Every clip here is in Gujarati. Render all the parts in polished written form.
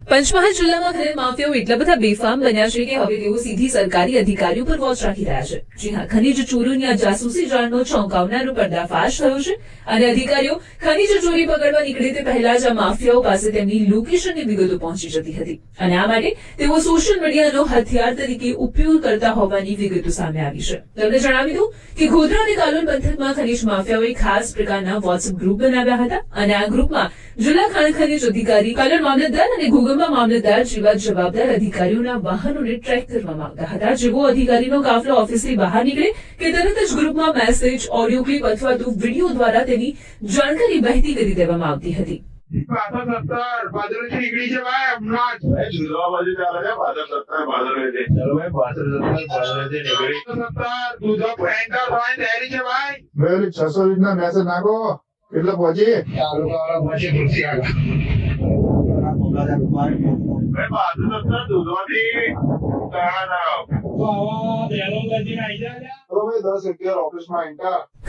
પંચમહાલ જિલ્લામાં ખનન માફિયાઓ એટલા બધા બેફામ બન્યા છે કે હવે તેઓ સીધી સરકારી અધિકારીઓ પર વોચ રાખી રહ્યા છે. જી હા, ખનીજ ચોરોની આ જાસૂસી જાળનો ચોંકાવનારો પર્દાફાશ થયો છે અને અધિકારીઓ ખનીજ ચોરી પકડવા નીકળે તે પહેલા જ આ માફિયાઓ પાસે તેમની લોકેશનની વિગતો પહોંચી જતી હતી અને આ માટે તેઓ સોશિયલ મીડિયાનો હથિયાર તરીકે ઉપયોગ કરતા હોવાની વિગતો સામે આવી છે. તમને જણાવી દઉં કે ગોધરા અને કાલોલ પંથકમાં ખનીજ માફિયાઓએ ખાસ પ્રકારના વોટ્સએપ ગ્રુપ બનાવ્યા હતા અને આ ગ્રુપમાં જિલ્લા ખાણ ખનીજ અધિકારી, કાલોલ મામલતદાર અને ઘોગંબા મામલતદાર જેવા જવાબદાર અધિકારીઓના વાહનોને ટ્રેક કરવામાં આવતા હતા. જેવો અધિકારીનો કાફલો ઓફિસથી બહાર નીકળે કે તરત જ ગ્રુપમાં મેસેજ, ઓડિયો ક્લિપ અથવા તો વિડીયો દ્વારા તેની જાણકારી વહેતી કરી દેવામાં આવતી હતી. મેસેજ નાખો એટલે પહોંચી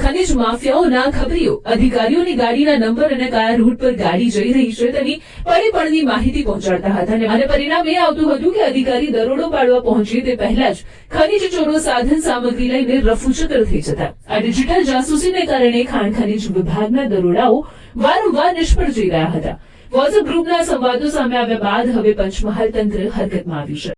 ખનીજ માફિયાઓના ખબરીઓ અધિકારીઓની ગાડીના નંબર અને કયા રૂટ પર ગાડી જઈ રહી છે તેની પરિપળની માહિતી પહોંચાડતા હતા અને પરિણામે આવતું હતું કે અધિકારી દરોડો પાડવા પહોંચે તે પહેલા જ ખનીજ ચોરો સાધન સામગ્રી લઈને રફુચક્કર થઈ જતા. આ ડિજિટલ જાસૂસીને કારણે ખાણ ખનીજ વિભાગના દરોડાઓ વારંવાર નિષ્ફળ જઈ રહ્યા હતા. વોટ્સએપ ગ્રુપના સંવાદો સામે આવ્યા બાદ હવે પંચમહાલ તંત્ર હરકતમાં આવ્યું છે.